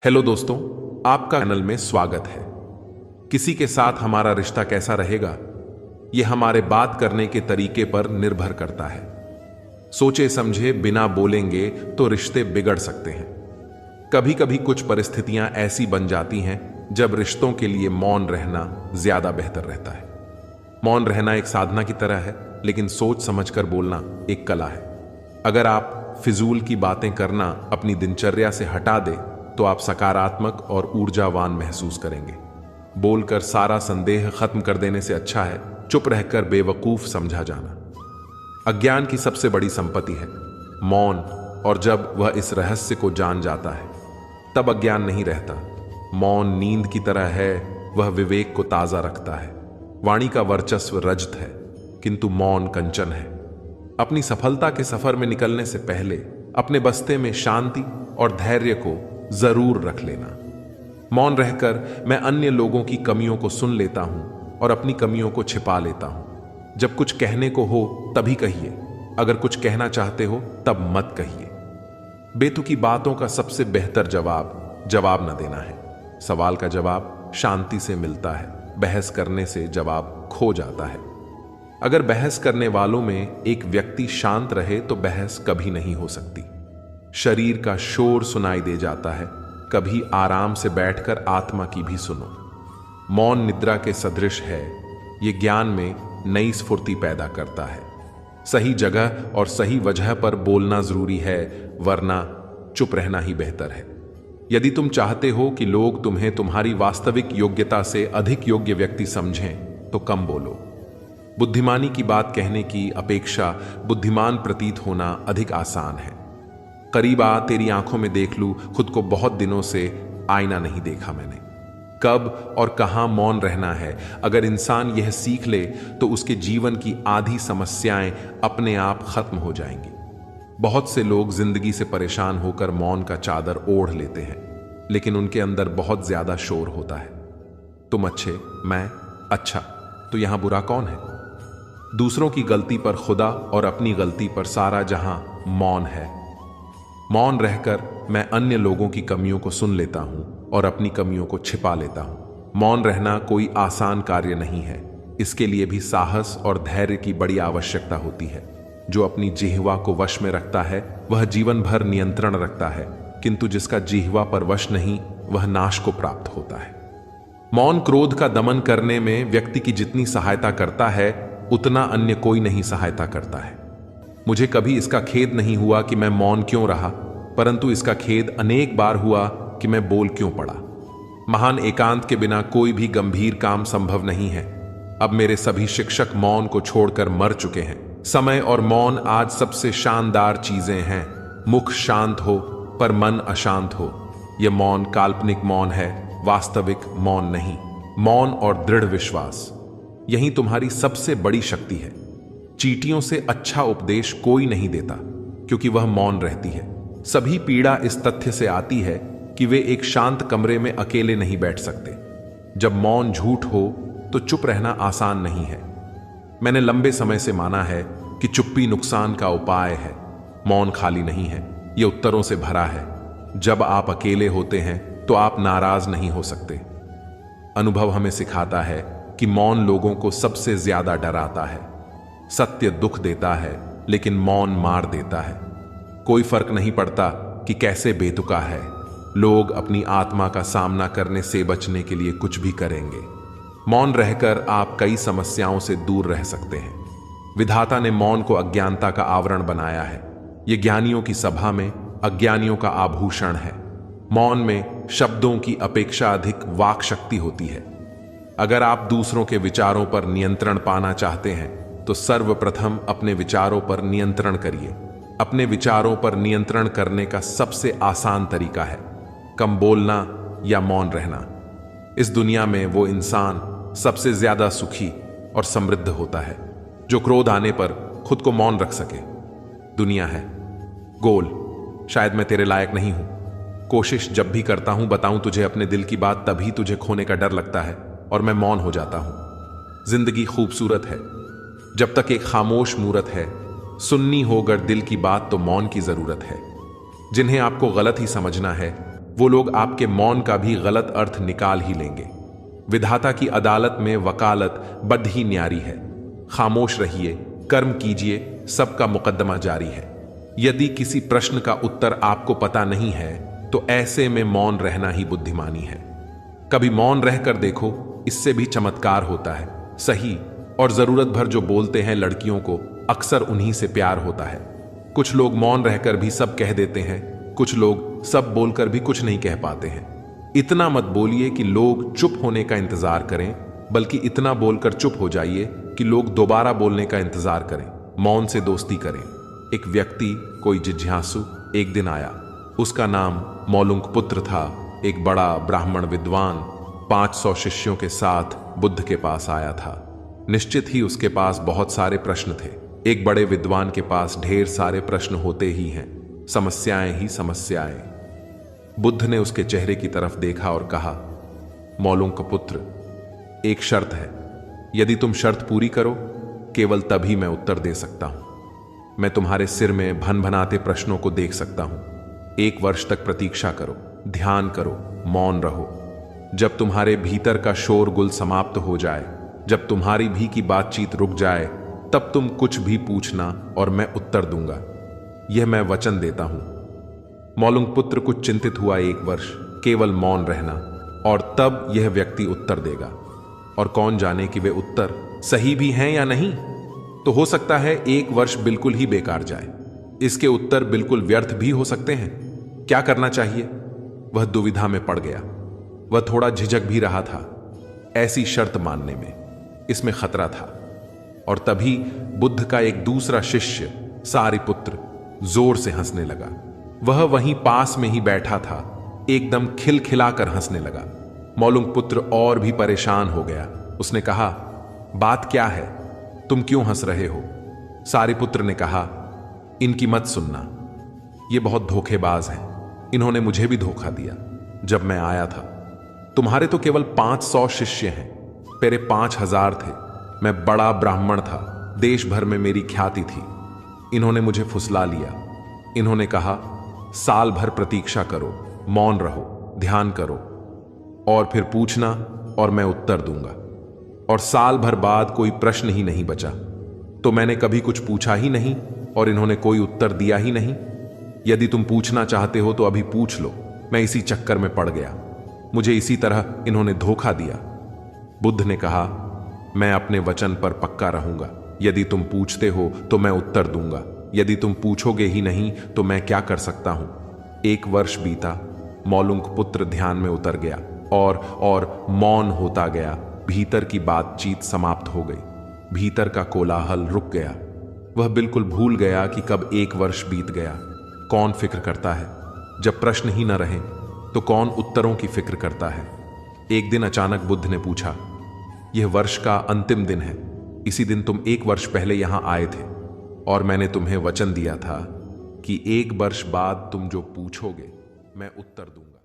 Hello दोस्तों, आपका channel में स्वागत है। किसी के साथ हमारा रिश्ता कैसा रहेगा, यह हमारे बात करने के तरीके पर निर्भर करता है। सोचे समझे बिना बोलेंगे तो रिश्ते बिगड़ सकते हैं। कभी कभी कुछ परिस्थितियां ऐसी बन जाती हैं जब रिश्तों के लिए मौन रहना ज्यादा बेहतर रहता है। मौन रहना एक साधना की तरह है, लेकिन सोच समझकर बोलना एक कला है। अगर आप फिजूल की बातें करना अपनी दिनचर्या से हटा दे तो आप सकारात्मक और ऊर्जावान महसूस करेंगे। बोलकर सारा संदेह खत्म कर देने से अच्छा है चुप रहकर बेवकूफ समझा जाना। अज्ञान की सबसे बड़ी संपत्ति है मौन, और जब वह इस रहस्य को जान जाता है तब अज्ञान नहीं रहता। मौन नींद की तरह है, वह विवेक को ताजा रखता है। वाणी का वर्चस्व रजत है, किंतु मौन कंचन है। अपनी सफलता के सफर में निकलने से पहले अपने बस्ते में शांति और धैर्य को जरूर रख लेना। मौन रहकर मैं अन्य लोगों की कमियों को सुन लेता हूं और अपनी कमियों को छिपा लेता हूं। जब कुछ कहने को हो तभी कहिए, अगर कुछ कहना चाहते हो तब मत कहिए। बेतुकी बातों का सबसे बेहतर जवाब न देना है। सवाल का जवाब शांति से मिलता है, बहस करने से जवाब खो जाता है। अगर बहस करने वालों में एक व्यक्ति शांत रहे तो बहस कभी नहीं हो सकती। शरीर का शोर सुनाई दे जाता है, कभी आराम से बैठकर आत्मा की भी सुनो। मौन निद्रा के सदृश है, यह ज्ञान में नई स्फूर्ति पैदा करता है। सही जगह और सही वजह पर बोलना जरूरी है, वरना चुप रहना ही बेहतर है। यदि तुम चाहते हो कि लोग तुम्हें तुम्हारी वास्तविक योग्यता से अधिक योग्य व्यक्ति समझें तो कम बोलो। बुद्धिमानी की बात कहने की अपेक्षा बुद्धिमान प्रतीत होना अधिक आसान है। करीब आ तेरी आंखों में देख लूं, खुद को बहुत दिनों से आईना नहीं देखा मैंने। कब और कहां मौन रहना है, अगर इंसान यह सीख ले तो उसके जीवन की आधी समस्याएं अपने आप खत्म हो जाएंगी। बहुत से लोग जिंदगी से परेशान होकर मौन का चादर ओढ़ लेते हैं, लेकिन उनके अंदर बहुत ज्यादा शोर होता है। तुम अच्छे, मैं अच्छा, तो यहां बुरा कौन है? दूसरों की गलती पर खुदा और अपनी गलती पर सारा जहां मौन है। मौन रहकर मैं अन्य लोगों की कमियों को सुन लेता हूं और अपनी कमियों को छिपा लेता हूं। मौन रहना कोई आसान कार्य नहीं है, इसके लिए भी साहस और धैर्य की बड़ी आवश्यकता होती है। जो अपनी जिह्वा को वश में रखता है वह जीवन भर नियंत्रण रखता है, किंतु जिसका जिह्वा पर वश नहीं वह नाश को प्राप्त होता है। मौन क्रोध का दमन करने में व्यक्ति की जितनी सहायता करता है उतना अन्य कोई नहीं सहायता करता है। मुझे कभी इसका खेद नहीं हुआ कि मैं मौन क्यों रहा, परंतु इसका खेद अनेक बार हुआ कि मैं बोल क्यों पड़ा। महान एकांत के बिना कोई भी गंभीर काम संभव नहीं है। अब मेरे सभी शिक्षक मौन को छोड़कर मर चुके हैं। समय और मौन आज सबसे शानदार चीजें हैं। मुख शांत हो पर मन अशांत हो। यह मौन काल्पनिक मौन है, वास्तविक मौन नहीं। मौन और दृढ़ विश्वास, यही तुम्हारी सबसे बड़ी शक्ति है। चींटियों से अच्छा उपदेश कोई नहीं देता, क्योंकि वह मौन रहती है। सभी पीड़ा इस तथ्य से आती है कि वे एक शांत कमरे में अकेले नहीं बैठ सकते। जब मौन झूठ हो तो चुप रहना आसान नहीं है। मैंने लंबे समय से माना है कि चुप्पी नुकसान का उपाय है। मौन खाली नहीं है, यह उत्तरों से भरा है। जब आप अकेले होते हैं तो आप नाराज नहीं हो सकते। अनुभव हमें सिखाता है कि मौन लोगों को सबसे ज्यादा डराता है। सत्य दुख देता है, लेकिन मौन मार देता है। कोई फर्क नहीं पड़ता कि कैसे बेतुका है, लोग अपनी आत्मा का सामना करने से बचने के लिए कुछ भी करेंगे। मौन रहकर आप कई समस्याओं से दूर रह सकते हैं। विधाता ने मौन को अज्ञानता का आवरण बनाया है। यह ज्ञानियों की सभा में अज्ञानियों का आभूषण है। मौन में शब्दों की अपेक्षा अधिक वाक शक्ति होती है। अगर आप दूसरों के विचारों पर नियंत्रण पाना चाहते हैं तो सर्वप्रथम अपने विचारों पर नियंत्रण करिए। अपने विचारों पर नियंत्रण करने का सबसे आसान तरीका है कम बोलना या मौन रहना। इस दुनिया में वो इंसान सबसे ज्यादा सुखी और समृद्ध होता है जो क्रोध आने पर खुद को मौन रख सके। दुनिया है गोल, शायद मैं तेरे लायक नहीं हूं। कोशिश जब भी करता हूं बताऊं तुझे अपने दिल की बात, तभी तुझे खोने का डर लगता है और मैं मौन हो जाता हूं। जिंदगी खूबसूरत है जब तक एक खामोश मूरत है। सुननी होगर दिल की बात तो मौन की जरूरत है। जिन्हें आपको गलत ही समझना है वो लोग आपके मौन का भी गलत अर्थ निकाल ही लेंगे। विधाता की अदालत में वकालत बड़ ही न्यारी है। खामोश रहिए, कर्म कीजिए, सबका मुकद्दमा जारी है। यदि किसी प्रश्न का उत्तर आपको पता नहीं है तो ऐसे में मौन रहना ही बुद्धिमानी है। कभी मौन रहकर देखो, इससे भी चमत्कार होता है। सही और जरूरत भर जो बोलते हैं लड़कियों को, अक्सर उन्हीं से प्यार होता है। कुछ लोग मौन रहकर भी सब कह देते हैं, कुछ लोग सब बोलकर भी कुछ नहीं कह पाते हैं। इतना मत बोलिए कि लोग चुप होने का इंतजार करें, बल्कि इतना बोलकर चुप हो जाइए कि लोग दोबारा बोलने का इंतजार करें। मौन से दोस्ती करें। एक व्यक्ति, कोई जिज्ञासु, एक दिन आया। उसका नाम मौलुंक पुत्र था। एक बड़ा ब्राह्मण विद्वान 500 शिष्यों के साथ बुद्ध के पास आया था। निश्चित ही उसके पास बहुत सारे प्रश्न थे। एक बड़े विद्वान के पास ढेर सारे प्रश्न होते ही हैं, समस्याएं ही समस्याएं। बुद्ध ने उसके चेहरे की तरफ देखा और कहा, मौलुंक पुत्र, एक शर्त है। यदि तुम शर्त पूरी करो, केवल तभी मैं उत्तर दे सकता हूं। मैं तुम्हारे सिर में भनभनाते प्रश्नों को देख सकता हूं। 1 वर्ष तक प्रतीक्षा करो, ध्यान करो, मौन रहो। जब तुम्हारे भीतर का शोरगुल समाप्त हो जाए, जब तुम्हारी भी की बातचीत रुक जाए, तब तुम कुछ भी पूछना और मैं उत्तर दूंगा। यह मैं वचन देता हूं। मौलुंक पुत्र कुछ चिंतित हुआ। 1 वर्ष केवल मौन रहना, और तब यह व्यक्ति उत्तर देगा। और कौन जाने कि वे उत्तर सही भी हैं या नहीं। तो हो सकता है 1 वर्ष बिल्कुल ही बेकार जाए। इसके उत्तर बिल्कुल व्यर्थ भी हो सकते हैं। क्या करना चाहिए? वह दुविधा में पड़ गया। वह थोड़ा झिझक भी रहा था ऐसी शर्त मानने में। इसमें खतरा था। और तभी बुद्ध का एक दूसरा शिष्य सारिपुत्र जोर से हंसने लगा। वह वहीं पास में ही बैठा था, एकदम खिलखिलाकर हंसने लगा। मौलुंक पुत्र और भी परेशान हो गया। उसने कहा, बात क्या है? तुम क्यों हंस रहे हो? सारिपुत्र ने कहा, इनकी मत सुनना, ये बहुत धोखेबाज हैं। इन्होंने मुझे भी धोखा दिया जब मैं आया था। तुम्हारे तो केवल 500 शिष्य हैं, मेरे 5000 थे। मैं बड़ा ब्राह्मण था, देश भर में मेरी ख्याति थी। इन्होंने मुझे फुसला लिया। इन्होंने कहा, साल भर प्रतीक्षा करो, मौन रहो, ध्यान करो, और फिर पूछना और मैं उत्तर दूंगा। और साल भर बाद कोई प्रश्न ही नहीं बचा। तो मैंने कभी कुछ पूछा ही नहीं और इन्होंने कोई उत्तर दिया ही नहीं। यदि तुम पूछना चाहते हो तो अभी पूछ लो। मैं इसी चक्कर में पड़ गया। मुझे इसी तरह इन्होंने धोखा दिया। बुद्ध ने कहा, मैं अपने वचन पर पक्का रहूंगा। यदि तुम पूछते हो तो मैं उत्तर दूंगा। यदि तुम पूछोगे ही नहीं तो मैं क्या कर सकता हूं? 1 वर्ष बीता। मौलुंक पुत्र ध्यान में उतर गया और मौन होता गया। भीतर की बातचीत समाप्त हो गई। भीतर का कोलाहल रुक गया। वह बिल्कुल भूल गया कि कब 1 वर्ष बीत गया। कौन फिक्र करता है? जब प्रश्न ही न रहे तो कौन उत्तरों की फिक्र करता है? एक दिन अचानक बुद्ध ने पूछा, यह वर्ष का अंतिम दिन है। इसी दिन तुम 1 वर्ष पहले यहां आए थे और मैंने तुम्हें वचन दिया था कि 1 वर्ष बाद तुम जो पूछोगे मैं उत्तर दूंगा।